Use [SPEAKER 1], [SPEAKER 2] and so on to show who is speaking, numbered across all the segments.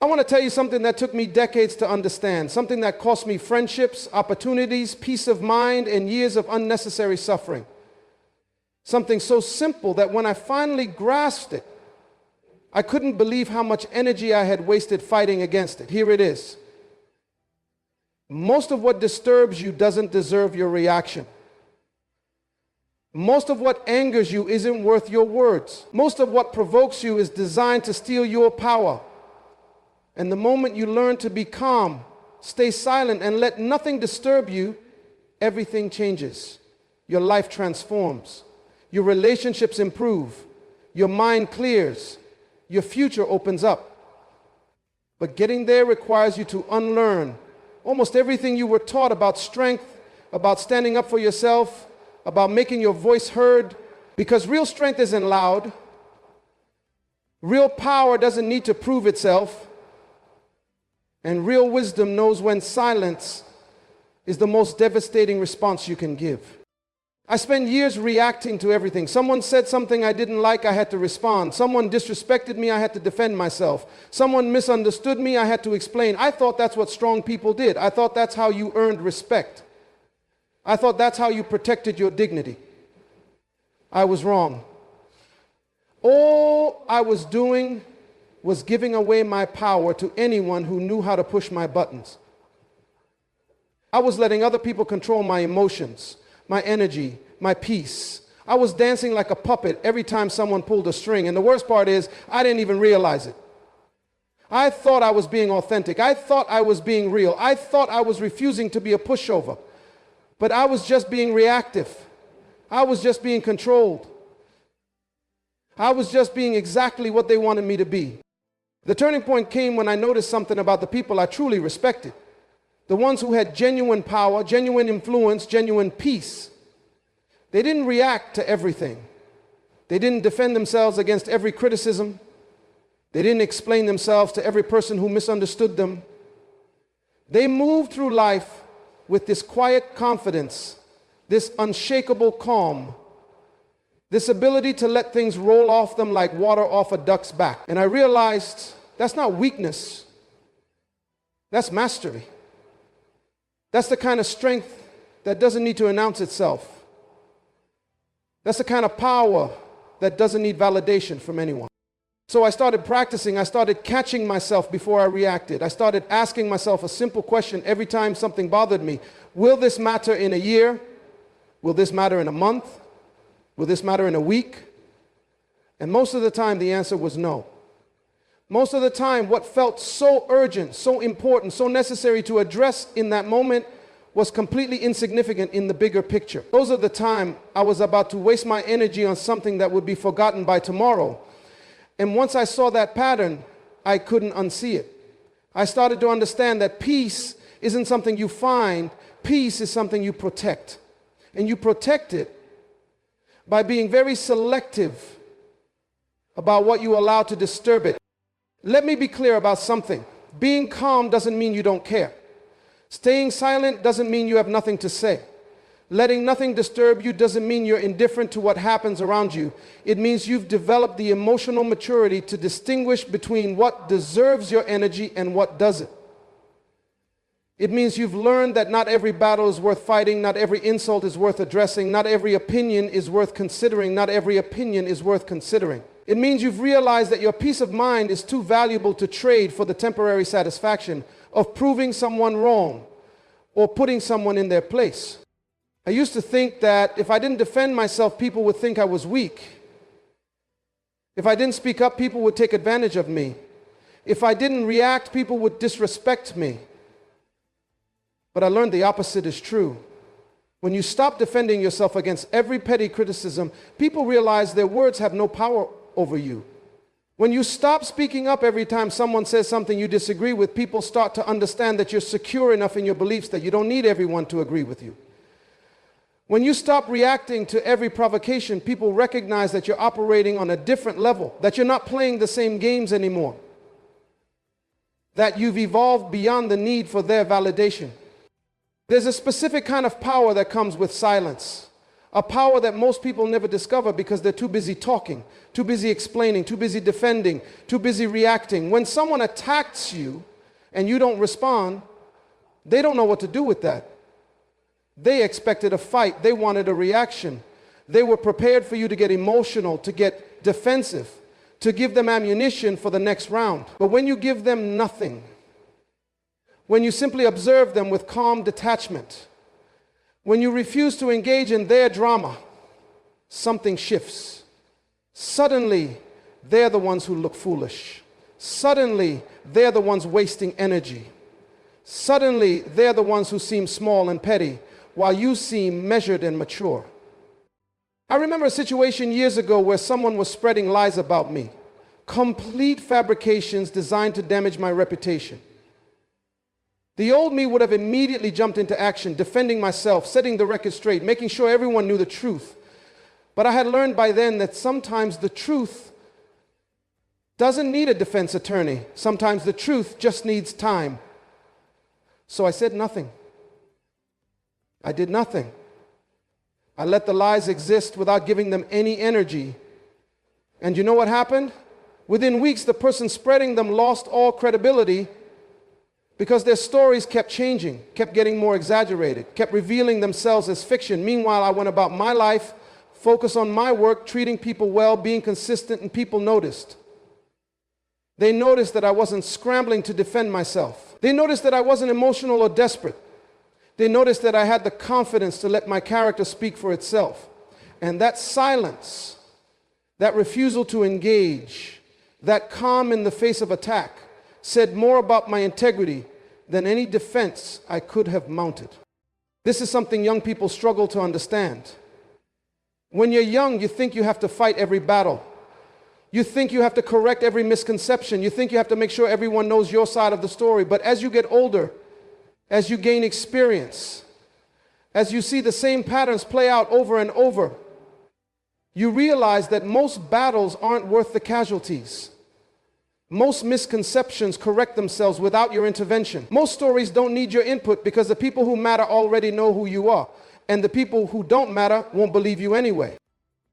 [SPEAKER 1] I want to tell you something that took me decades to understand, something that cost me friendships, opportunities, peace of mind, and years of unnecessary suffering. Something so simple that when I finally grasped it, I couldn't believe how much energy I had wasted fighting against it. Here it is. Most of what disturbs you doesn't deserve your reaction. Most of what angers you isn't worth your words. Most of what provokes you is designed to steal your power. And the moment you learn to be calm, stay silent, and let nothing disturb you, everything changes. Your life transforms. Your relationships improve. Your mind clears. Your future opens up. But getting there requires you to unlearn almost everything you were taught about strength, about standing up for yourself, about making your voice heard, because real strength isn't loud. Real power doesn't need to prove itself. And real wisdom knows when silence is the most devastating response you can give. I spent years reacting to everything. Someone said something I didn't like, I had to respond. Someone disrespected me, I had to defend myself. Someone misunderstood me, I had to explain. I thought that's what strong people did. I thought that's how you earned respect. I thought that's how you protected your dignity. I was wrong. All I was doing was giving away my power to anyone who knew how to push my buttons. I was letting other people control my emotions, my energy, my peace. I was dancing like a puppet every time someone pulled a string. And the worst part is, I didn't even realize it. I thought I was being authentic. I thought I was being real. I thought I was refusing to be a pushover. But I was just being reactive. I was just being controlled. I was just being exactly what they wanted me to be. The turning point came when I noticed something about the people I truly respected. The ones who had genuine power, genuine influence, genuine peace. They didn't react to everything. They didn't defend themselves against every criticism. They didn't explain themselves to every person who misunderstood them. They moved through life with this quiet confidence, this unshakable calm, this ability to let things roll off them like water off a duck's back. And I realized that's not weakness. That's mastery. That's the kind of strength that doesn't need to announce itself. That's the kind of power that doesn't need validation from anyone. So I started practicing. I started catching myself before I reacted. I started asking myself a simple question every time something bothered me. Will this matter in a year? Will this matter in a month? Will this matter in a week? And most of the time, the answer was no. Most of the time, what felt so urgent, so important, so necessary to address in that moment was completely insignificant in the bigger picture. Those are the time I was about to waste my energy on something that would be forgotten by tomorrow. And once I saw that pattern, I couldn't unsee it. I started to understand that peace isn't something you find. Peace is something you protect. And you protect it by being very selective about what you allow to disturb it. Let me be clear about something. Being calm doesn't mean you don't care. Staying silent doesn't mean you have nothing to say. Letting nothing disturb you doesn't mean you're indifferent to what happens around you. It means you've developed the emotional maturity to distinguish between what deserves your energy and what doesn't. It means you've learned that not every battle is worth fighting, not every insult is worth addressing, not every opinion is worth considering, not every opinion is worth considering. It means you've realized that your peace of mind is too valuable to trade for the temporary satisfaction of proving someone wrong or putting someone in their place. I used to think that if I didn't defend myself, people would think I was weak. If I didn't speak up, people would take advantage of me. If I didn't react, people would disrespect me. But I learned the opposite is true. When you stop defending yourself against every petty criticism, people realize their words have no power over you. When you stop speaking up every time someone says something you disagree with, people start to understand that you're secure enough in your beliefs that you don't need everyone to agree with you. When you stop reacting to every provocation, people recognize that you're operating on a different level, that you're not playing the same games anymore, that you've evolved beyond the need for their validation. There's a specific kind of power that comes with silence, A power that most people never discover because they're too busy talking, too busy explaining, too busy defending, too busy reacting. When someone attacks you and you don't respond, they don't know what to do with that. They expected a fight. They wanted a reaction. They were prepared for you to get emotional, to get defensive, to give them ammunition for the next round. But when you give them nothing, when you simply observe them with calm detachment, when you refuse to engage in their drama, something shifts. Suddenly, they're the ones who look foolish. Suddenly, they're the ones wasting energy. Suddenly, they're the ones who seem small and petty, while you seem measured and mature. I remember a situation years ago where someone was spreading lies about me, complete fabrications designed to damage my reputation. The old me would have immediately jumped into action, defending myself, setting the record straight, making sure everyone knew the truth. But I had learned by then that sometimes the truth doesn't need a defense attorney. Sometimes the truth just needs time. So I said nothing. I did nothing. I let the lies exist without giving them any energy. And you know what happened? Within weeks, the person spreading them lost all credibility because their stories kept changing, kept getting more exaggerated, kept revealing themselves as fiction. Meanwhile, I went about my life, focused on my work, treating people well, being consistent, and people noticed. They noticed that I wasn't scrambling to defend myself. They noticed that I wasn't emotional or desperate. They noticed that I had the confidence to let my character speak for itself. And that silence, that refusal to engage, that calm in the face of attack, said more about my integrity than any defense I could have mounted. This is something young people struggle to understand. When you're young, you think you have to fight every battle. You think you have to correct every misconception. You think you have to make sure everyone knows your side of the story. But as you get older, as you gain experience, as you see the same patterns play out over and over, you realize that most battles aren't worth the casualties. Most misconceptions correct themselves without your intervention. Most stories don't need your input because the people who matter already know who you are, and the people who don't matter won't believe you anyway.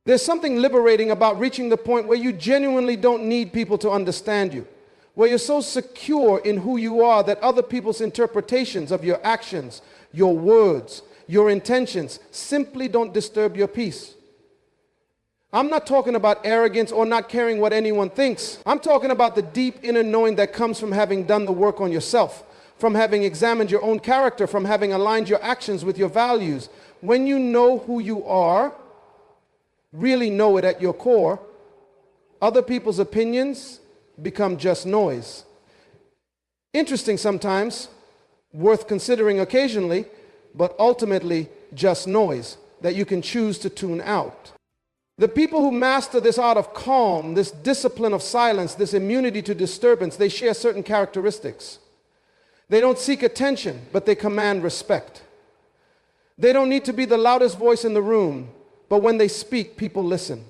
[SPEAKER 1] There's something liberating about reaching the point where you genuinely don't need people to understand you, where you're so secure in who you are that other people's interpretations of your actions, your words, your intentions simply don't disturb your peace. I'm not talking about arrogance or not caring what anyone thinks. I'm talking about the deep inner knowing that comes from having done the work on yourself, from having examined your own character, from having aligned your actions with your values. When you know who you are, really know it at your core, other people's opinions become just noise. Interesting sometimes, worth considering occasionally, but ultimately just noise that you can choose to tune out. The people who master this art of calm, this discipline of silence, this immunity to disturbance, they share certain characteristics. They don't seek attention, but they command respect. They don't need to be the loudest voice in the room, but when they speak, people listen.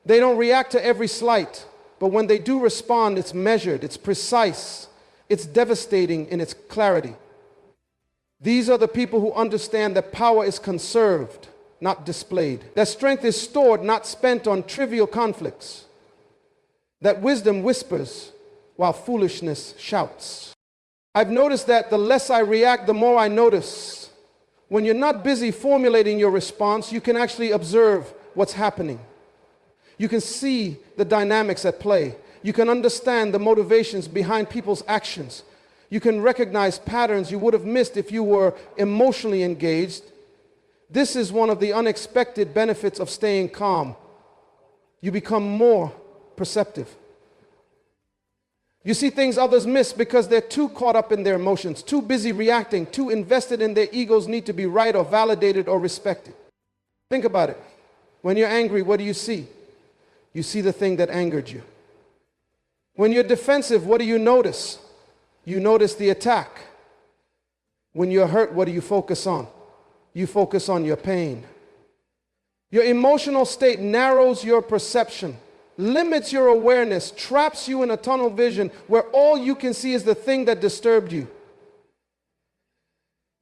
[SPEAKER 1] They don't react to every slight, but when they do respond, it's measured, it's precise, it's devastating in its clarity. These are the people who understand that power is conserved, not displayed. That strength is stored, not spent on trivial conflicts. That wisdom whispers while foolishness shouts. I've noticed that the less I react, the more I notice. When you're not busy formulating your response, you can actually observe what's happening. You can see the dynamics at play. You can understand the motivations behind people's actions. You can recognize patterns you would have missed if you were emotionally engaged. This is one of the unexpected benefits of staying calm. You become more perceptive. You see things others miss because they're too caught up in their emotions, too busy reacting, too invested in their egos need to be right or validated or respected. Think about it. When you're angry, what do you see? You see the thing that angered you. When you're defensive, what do you notice? You notice the attack. When you're hurt, what do you focus on? You focus on your pain. Your emotional state narrows your perception, limits your awareness, traps you in a tunnel vision where all you can see is the thing that disturbed you.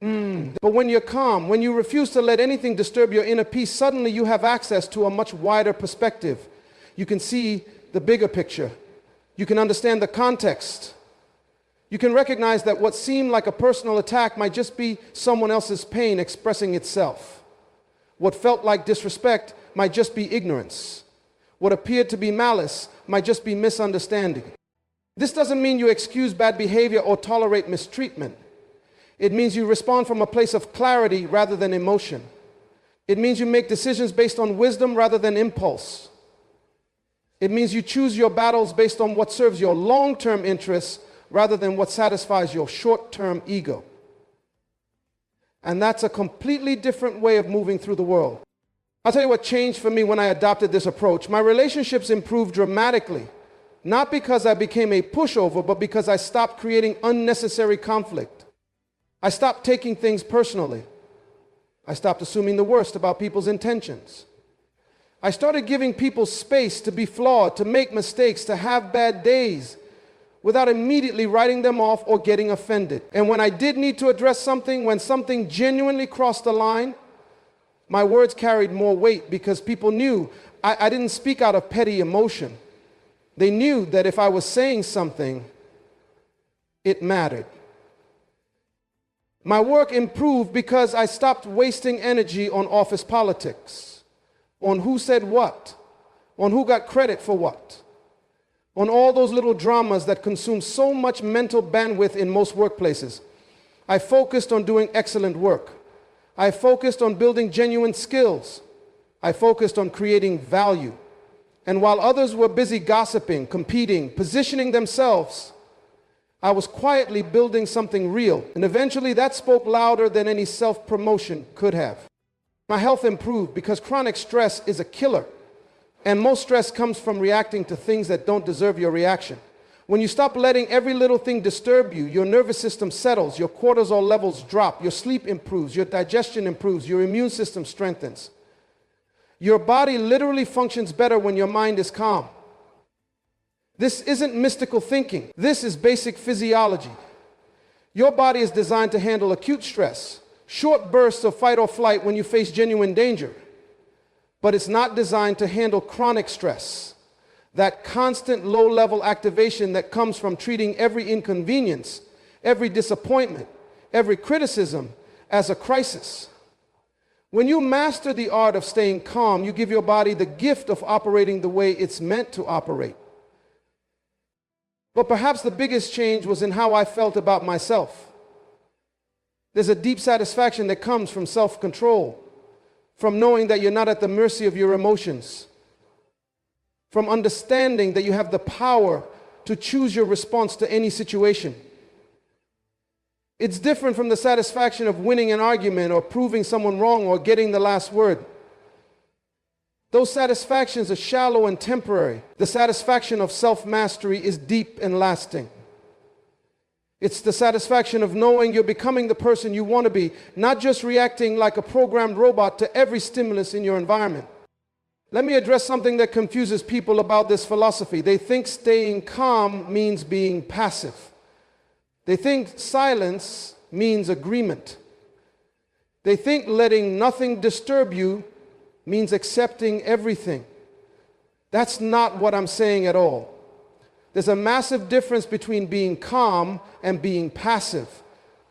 [SPEAKER 1] But when you're calm, when you refuse to let anything disturb your inner peace, suddenly you have access to a much wider perspective. You can see the bigger picture. You can understand the context. You can recognize that what seemed like a personal attack might just be someone else's pain expressing itself. What felt like disrespect might just be ignorance. What appeared to be malice might just be misunderstanding. This doesn't mean you excuse bad behavior or tolerate mistreatment. It means you respond from a place of clarity rather than emotion. It means you make decisions based on wisdom rather than impulse. It means you choose your battles based on what serves your long-term interests rather than what satisfies your short-term ego. And that's a completely different way of moving through the world. I'll tell you what changed for me when I adopted this approach. My relationships improved dramatically, not because I became a pushover, but because I stopped creating unnecessary conflict. I stopped taking things personally. I stopped assuming the worst about people's intentions. I started giving people space to be flawed, to make mistakes, to have bad days, without immediately writing them off or getting offended. And when I did need to address something, when something genuinely crossed the line, my words carried more weight because people knew I didn't speak out of petty emotion. They knew that if I was saying something, it mattered. My work improved because I stopped wasting energy on office politics, on who said what, on who got credit for what, on all those little dramas that consume so much mental bandwidth in most workplaces. I focused on doing excellent work. I focused on building genuine skills. I focused on creating value. And while others were busy gossiping, competing, positioning themselves, I was quietly building something real. And eventually that spoke louder than any self-promotion could have. My health improved because chronic stress is a killer. And most stress comes from reacting to things that don't deserve your reaction. When you stop letting every little thing disturb you, your nervous system settles, your cortisol levels drop, your sleep improves, your digestion improves, your immune system strengthens. Your body literally functions better when your mind is calm. This isn't mystical thinking. This is basic physiology. Your body is designed to handle acute stress, short bursts of fight or flight when you face genuine danger. But it's not designed to handle chronic stress, that constant low-level activation that comes from treating every inconvenience, every disappointment, every criticism as a crisis. When you master the art of staying calm, you give your body the gift of operating the way it's meant to operate. But perhaps the biggest change was in how I felt about myself. There's a deep satisfaction that comes from self-control, from knowing that you're not at the mercy of your emotions, from understanding that you have the power to choose your response to any situation. It's different from the satisfaction of winning an argument or proving someone wrong or getting the last word. Those satisfactions are shallow and temporary. The satisfaction of self-mastery is deep and lasting. It's the satisfaction of knowing you're becoming the person you want to be, not just reacting like a programmed robot to every stimulus in your environment. Let me address something that confuses people about this philosophy. They think staying calm means being passive. They think silence means agreement. They think letting nothing disturb you means accepting everything. That's not what I'm saying at all. There's a massive difference between being calm and being passive.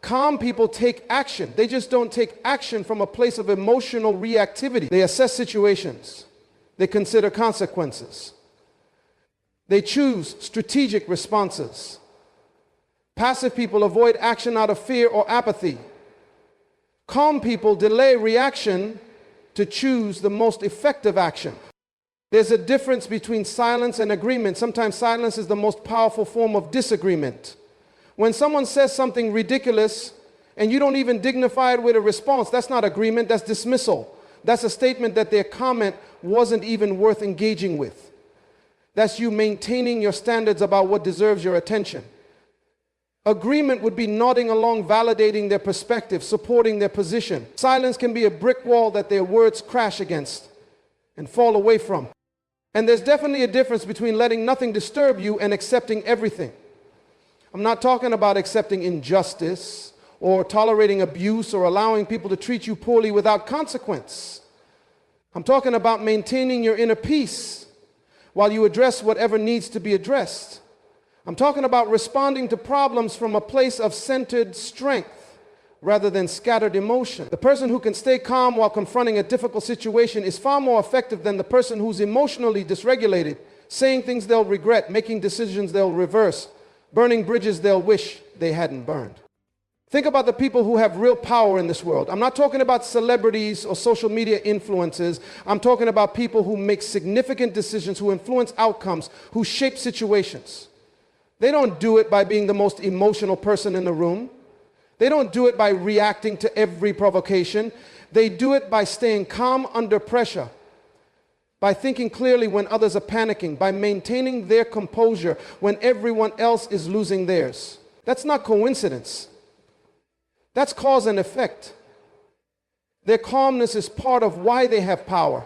[SPEAKER 1] Calm people take action. They just don't take action from a place of emotional reactivity. They assess situations. They consider consequences. They choose strategic responses. Passive people avoid action out of fear or apathy. Calm people delay reaction to choose the most effective action. There's a difference between silence and agreement. Sometimes silence is the most powerful form of disagreement. When someone says something ridiculous and you don't even dignify it with a response, that's not agreement, that's dismissal. That's a statement that their comment wasn't even worth engaging with. That's you maintaining your standards about what deserves your attention. Agreement would be nodding along, validating their perspective, supporting their position. Silence can be a brick wall that their words crash against and fall away from. And there's definitely a difference between letting nothing disturb you and accepting everything. I'm not talking about accepting injustice or tolerating abuse or allowing people to treat you poorly without consequence. I'm talking about maintaining your inner peace while you address whatever needs to be addressed. I'm talking about responding to problems from a place of centered strength rather than scattered emotion. The person who can stay calm while confronting a difficult situation is far more effective than the person who's emotionally dysregulated, saying things they'll regret, making decisions they'll reverse, burning bridges they'll wish they hadn't burned. Think about the people who have real power in this world. I'm not talking about celebrities or social media influencers. I'm talking about people who make significant decisions, who influence outcomes, who shape situations. They don't do it by being the most emotional person in the room. They don't do it by reacting to every provocation. They do it by staying calm under pressure, by thinking clearly when others are panicking, by maintaining their composure when everyone else is losing theirs. That's not coincidence. That's cause and effect. Their calmness is part of why they have power.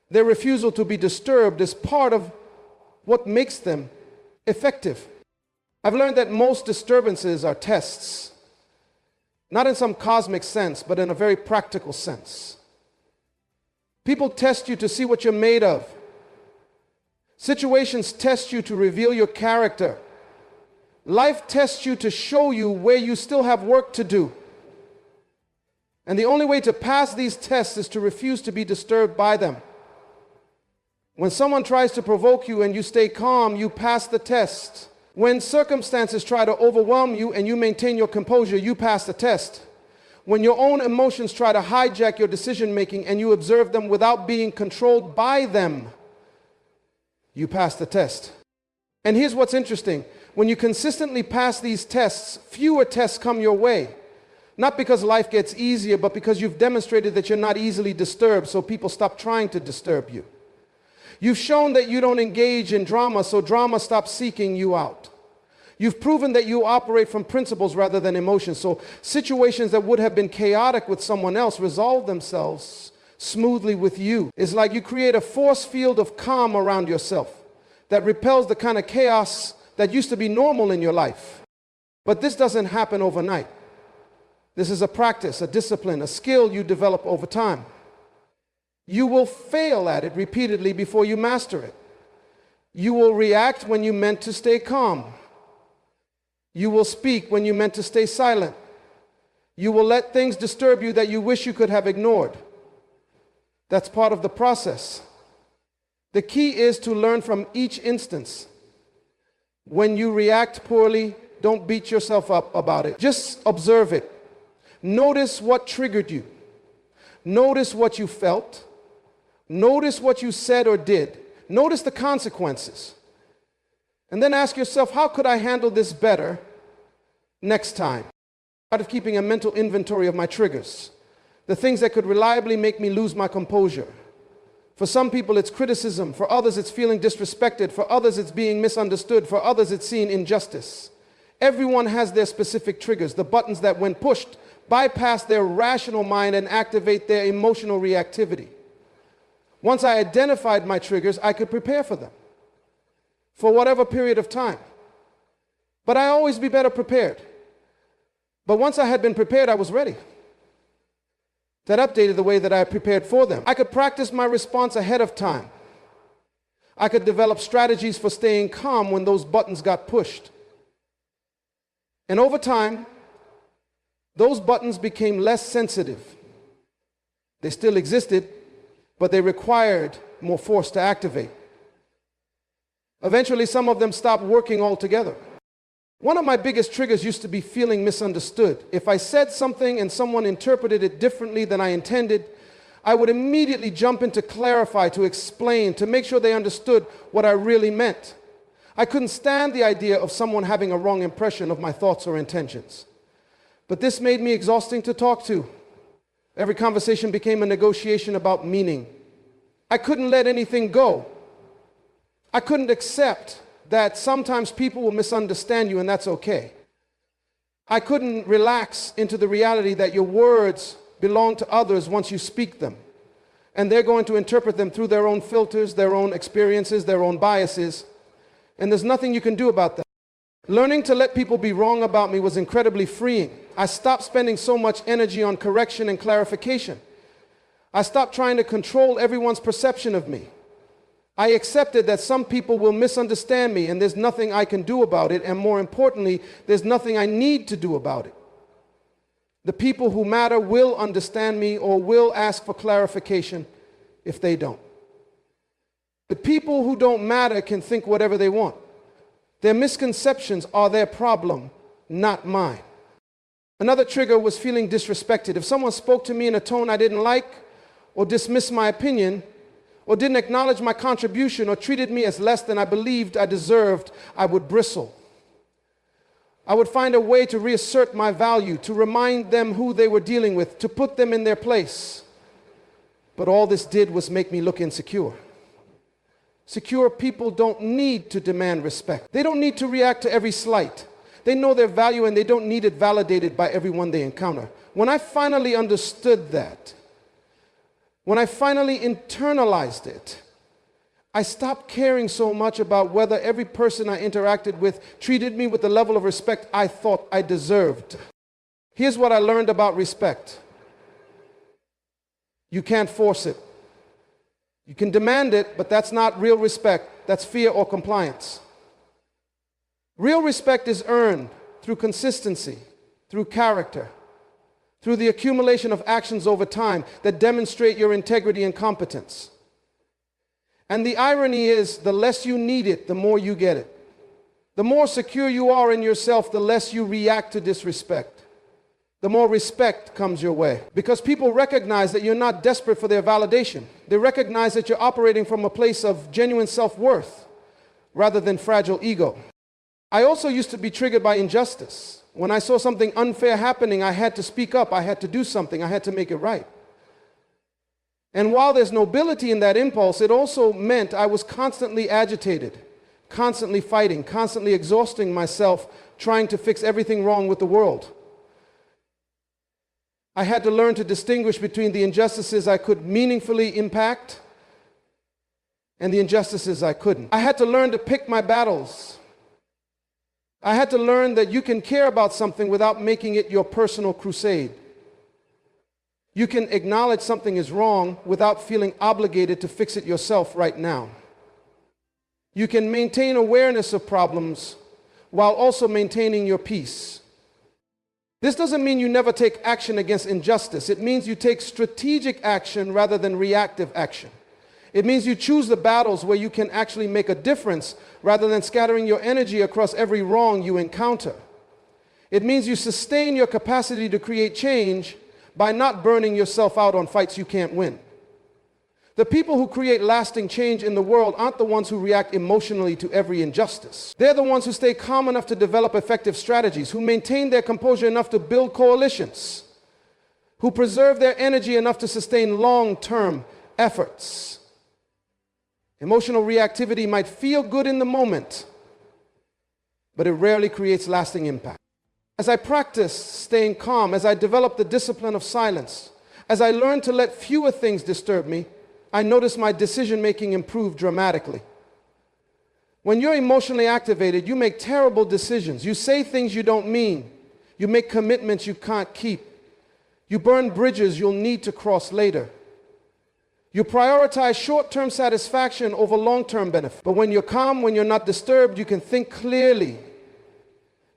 [SPEAKER 1] Their refusal to be disturbed is part of what makes them effective. I've learned that most disturbances are tests, not in some cosmic sense, but in a very practical sense. People test you to see what you're made of. Situations test you to reveal your character. Life tests you to show you where you still have work to do. And the only way to pass these tests is to refuse to be disturbed by them. When someone tries to provoke you and you stay calm, you pass the test. When circumstances try to overwhelm you and you maintain your composure, you pass the test. When your own emotions try to hijack your decision making and you observe them without being controlled by them, you pass the test. And here's what's interesting. When you consistently pass these tests, fewer tests come your way. Not because life gets easier, but because you've demonstrated that you're not easily disturbed, so people stop trying to disturb you. You've shown that you don't engage in drama, so drama stops seeking you out. You've proven that you operate from principles rather than emotions, so situations that would have been chaotic with someone else resolve themselves smoothly with you. It's like you create a force field of calm around yourself that repels the kind of chaos that used to be normal in your life. But this doesn't happen overnight. This is a practice, a discipline, a skill you develop over time. You will fail at it repeatedly before you master it. You will react when you meant to stay calm. You will speak when you meant to stay silent. You will let things disturb you that you wish you could have ignored. That's part of the process. The key is to learn from each instance. When you react poorly, don't beat yourself up about it. Just observe it. Notice what triggered you. Notice what you felt. Notice what you said or did. Notice the consequences. And then ask yourself, how could I handle this better next time? Out of keeping a mental inventory of my triggers, the things that could reliably make me lose my composure. For some people, it's criticism. For others, it's feeling disrespected. For others, it's being misunderstood. For others, it's seeing injustice. Everyone has their specific triggers, the buttons that, when pushed, bypass their rational mind and activate their emotional reactivity. Once I identified my triggers, I could prepare for them for whatever period of time. But I always be better prepared. But once I had been prepared, I was ready. That updated the way that I prepared for them. I could practice my response ahead of time. I could develop strategies for staying calm when those buttons got pushed. And over time, those buttons became less sensitive. They still existed, but they required more force to activate. Eventually, some of them stopped working altogether. One of my biggest triggers used to be feeling misunderstood. If I said something and someone interpreted it differently than I intended, I would immediately jump in to clarify, to explain, to make sure they understood what I really meant. I couldn't stand the idea of someone having a wrong impression of my thoughts or intentions. But this made me exhausting to talk to. Every conversation became a negotiation about meaning. I couldn't let anything go. I couldn't accept that sometimes people will misunderstand you, and that's okay. I couldn't relax into the reality that your words belong to others once you speak them, and they're going to interpret them through their own filters, their own experiences, their own biases, and there's nothing you can do about that. Learning to let people be wrong about me was incredibly freeing. I stopped spending so much energy on correction and clarification. I stopped trying to control everyone's perception of me. I accepted that some people will misunderstand me and there's nothing I can do about it, and more importantly, there's nothing I need to do about it. The people who matter will understand me or will ask for clarification if they don't. The people who don't matter can think whatever they want. Their misconceptions are their problem, not mine. Another trigger was feeling disrespected. If someone spoke to me in a tone I didn't like, or dismissed my opinion, or didn't acknowledge my contribution, or treated me as less than I believed I deserved, I would bristle. I would find a way to reassert my value, to remind them who they were dealing with, to put them in their place. But all this did was make me look insecure. Secure people don't need to demand respect. They don't need to react to every slight. They know their value and they don't need it validated by everyone they encounter. When I finally understood that, when I finally internalized it, I stopped caring so much about whether every person I interacted with treated me with the level of respect I thought I deserved. Here's what I learned about respect. You can't force it. You can demand it, but that's not real respect. That's fear or compliance. Real respect is earned through consistency, through character, through the accumulation of actions over time that demonstrate your integrity and competence. And the irony is, the less you need it, the more you get it. The more secure you are in yourself, the less you react to disrespect. The more respect comes your way. Because people recognize that you're not desperate for their validation. They recognize that you're operating from a place of genuine self-worth rather than fragile ego. I also used to be triggered by injustice. When I saw something unfair happening, I had to speak up. I had to do something. I had to make it right. And while there's nobility in that impulse, it also meant I was constantly agitated, constantly fighting, constantly exhausting myself, trying to fix everything wrong with the world. I had to learn to distinguish between the injustices I could meaningfully impact and the injustices I couldn't. I had to learn to pick my battles. I had to learn that you can care about something without making it your personal crusade. You can acknowledge something is wrong without feeling obligated to fix it yourself right now. You can maintain awareness of problems while also maintaining your peace. This doesn't mean you never take action against injustice. It means you take strategic action rather than reactive action. It means you choose the battles where you can actually make a difference rather than scattering your energy across every wrong you encounter. It means you sustain your capacity to create change by not burning yourself out on fights you can't win. The people who create lasting change in the world aren't the ones who react emotionally to every injustice. They're the ones who stay calm enough to develop effective strategies, who maintain their composure enough to build coalitions, who preserve their energy enough to sustain long-term efforts. Emotional reactivity might feel good in the moment, but it rarely creates lasting impact. As I practiced staying calm, as I developed the discipline of silence, as I learned to let fewer things disturb me, I noticed my decision-making improve dramatically. When you're emotionally activated, you make terrible decisions. You say things you don't mean. You make commitments you can't keep. You burn bridges you'll need to cross later. You prioritize short-term satisfaction over long-term benefit. But when you're calm, when you're not disturbed, you can think clearly.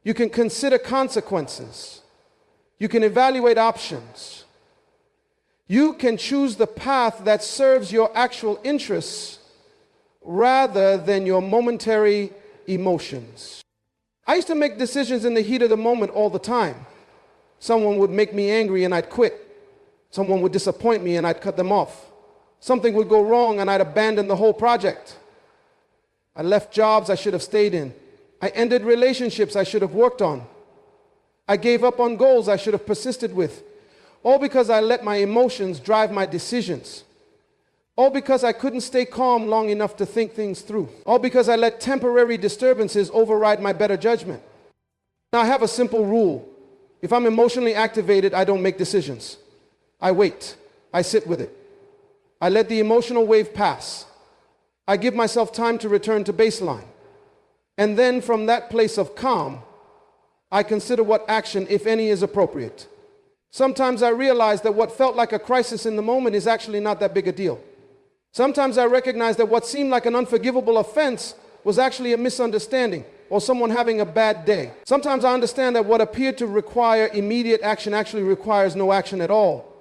[SPEAKER 1] You can consider consequences. You can evaluate options. You can choose the path that serves your actual interests rather than your momentary emotions. I used to make decisions in the heat of the moment all the time. Someone would make me angry and I'd quit. Someone would disappoint me and I'd cut them off. Something would go wrong and I'd abandon the whole project. I left jobs I should have stayed in. I ended relationships I should have worked on. I gave up on goals I should have persisted with. All because I let my emotions drive my decisions. All because I couldn't stay calm long enough to think things through. All because I let temporary disturbances override my better judgment. Now I have a simple rule. If I'm emotionally activated, I don't make decisions. I wait. I sit with it. I let the emotional wave pass. I give myself time to return to baseline. And then from that place of calm, I consider what action, if any, is appropriate. Sometimes I realize that what felt like a crisis in the moment is actually not that big a deal. Sometimes I recognize that what seemed like an unforgivable offense was actually a misunderstanding or someone having a bad day. Sometimes I understand that what appeared to require immediate action actually requires no action at all.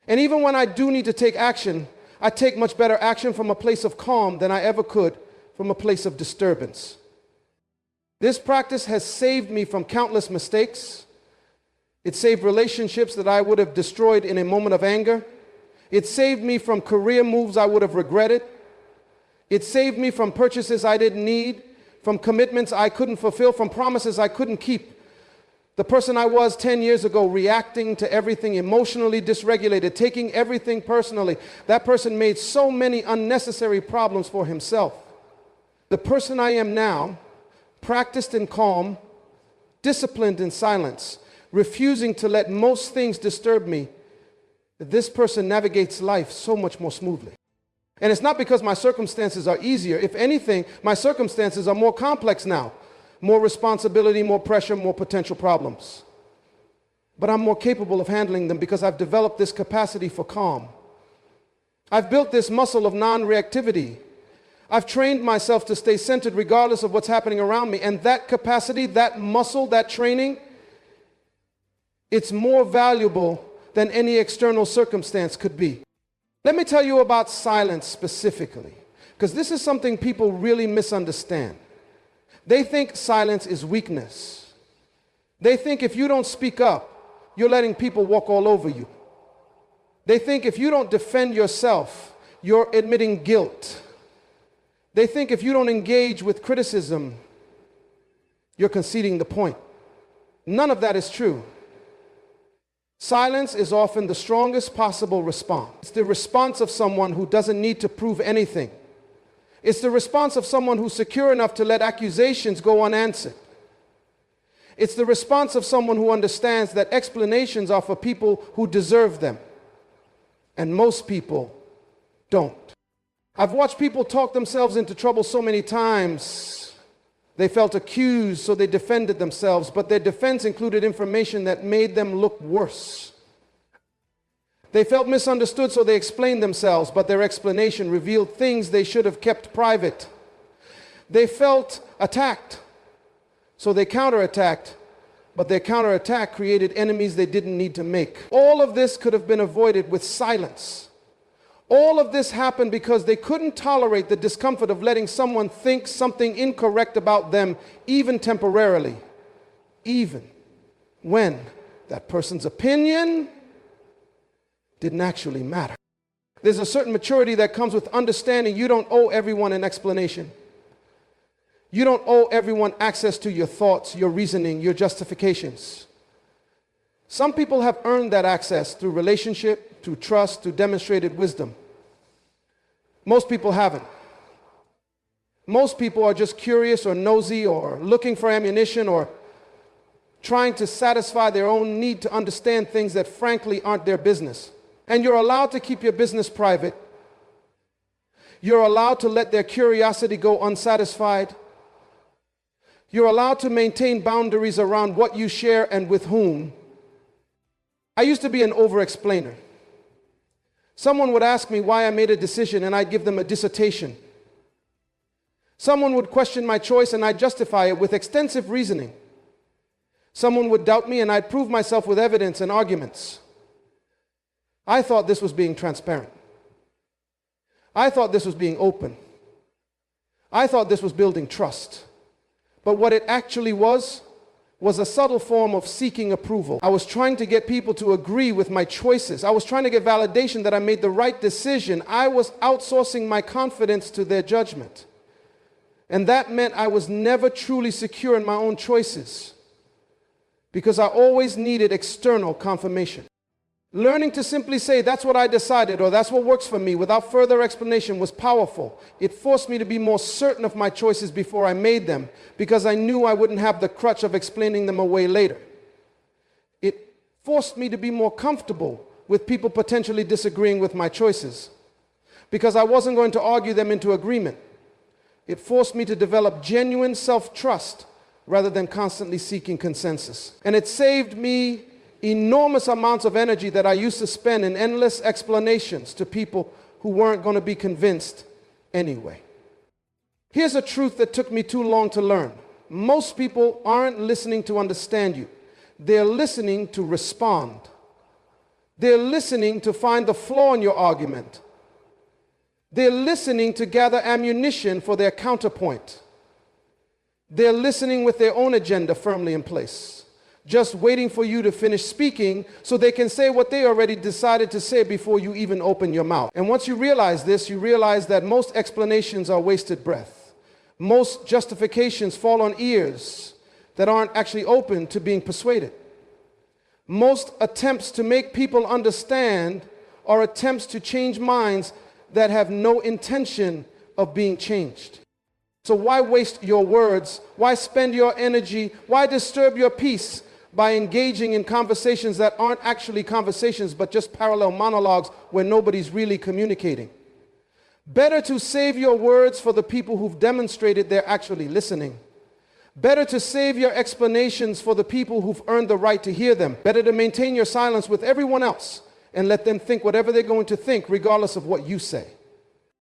[SPEAKER 1] And even when I do need to take action, I take much better action from a place of calm than I ever could from a place of disturbance. This practice has saved me from countless mistakes. It saved relationships that I would have destroyed in a moment of anger. It saved me from career moves I would have regretted. It saved me from purchases I didn't need, from commitments I couldn't fulfill, from promises I couldn't keep. The person I was 10 years ago, reacting to everything, emotionally dysregulated, taking everything personally, that person made so many unnecessary problems for himself. The person I am now, practiced in calm, disciplined in silence, refusing to let most things disturb me, this person navigates life so much more smoothly. And it's not because my circumstances are easier. If anything, my circumstances are more complex now. More responsibility, more pressure, more potential problems. But I'm more capable of handling them because I've developed this capacity for calm. I've built this muscle of non-reactivity. I've trained myself to stay centered regardless of what's happening around me. And that capacity, that muscle, that training, it's more valuable than any external circumstance could be. Let me tell you about silence specifically, because this is something people really misunderstand. They think silence is weakness. They think if you don't speak up, you're letting people walk all over you. They think if you don't defend yourself, you're admitting guilt. They think if you don't engage with criticism, you're conceding the point. None of that is true. Silence is often the strongest possible response. It's the response of someone who doesn't need to prove anything. It's the response of someone who's secure enough to let accusations go unanswered. It's the response of someone who understands that explanations are for people who deserve them. And most people don't. I've watched people talk themselves into trouble so many times. They felt accused, so they defended themselves, but their defense included information that made them look worse. They felt misunderstood, so they explained themselves, but their explanation revealed things they should have kept private. They felt attacked, so they counterattacked, but their counterattack created enemies they didn't need to make. All of this could have been avoided with silence. All of this happened because they couldn't tolerate the discomfort of letting someone think something incorrect about them, even temporarily, even when that person's opinion didn't actually matter. There's a certain maturity that comes with understanding you don't owe everyone an explanation. You don't owe everyone access to your thoughts, your reasoning, your justifications. Some people have earned that access through relationship, through trust, through demonstrated wisdom. Most people haven't. Most people are just curious or nosy or looking for ammunition or trying to satisfy their own need to understand things that frankly aren't their business. And you're allowed to keep your business private. You're allowed to let their curiosity go unsatisfied. You're allowed to maintain boundaries around what you share and with whom. I used to be an over-explainer. Someone would ask me why I made a decision and I'd give them a dissertation. Someone would question my choice and I'd justify it with extensive reasoning. Someone would doubt me and I'd prove myself with evidence and arguments. I thought this was being transparent. I thought this was being open. I thought this was building trust. But what it actually was a subtle form of seeking approval. I was trying to get people to agree with my choices. I was trying to get validation that I made the right decision. I was outsourcing my confidence to their judgment. And that meant I was never truly secure in my own choices because I always needed external confirmation. Learning to simply say, that's what I decided, or that's what works for me, without further explanation was powerful. It forced me to be more certain of my choices before I made them, because I knew I wouldn't have the crutch of explaining them away later. It forced me to be more comfortable with people potentially disagreeing with my choices, because I wasn't going to argue them into agreement. It forced me to develop genuine self-trust rather than constantly seeking consensus. And it saved me enormous amounts of energy that I used to spend in endless explanations to people who weren't going to be convinced anyway. Here's a truth that took me too long to learn. Most people aren't listening to understand you. They're listening to respond. They're listening to find the flaw in your argument. They're listening to gather ammunition for their counterpoint. They're listening with their own agenda firmly in place, just waiting for you to finish speaking so they can say what they already decided to say before you even open your mouth. And once you realize this, you realize that most explanations are wasted breath. Most justifications fall on ears that aren't actually open to being persuaded. Most attempts to make people understand are attempts to change minds that have no intention of being changed. So why waste your words? Why spend your energy? Why disturb your peace by engaging in conversations that aren't actually conversations but just parallel monologues where nobody's really communicating? Better to save your words for the people who've demonstrated they're actually listening. Better to save your explanations for the people who've earned the right to hear them. Better to maintain your silence with everyone else and let them think whatever they're going to think, regardless of what you say.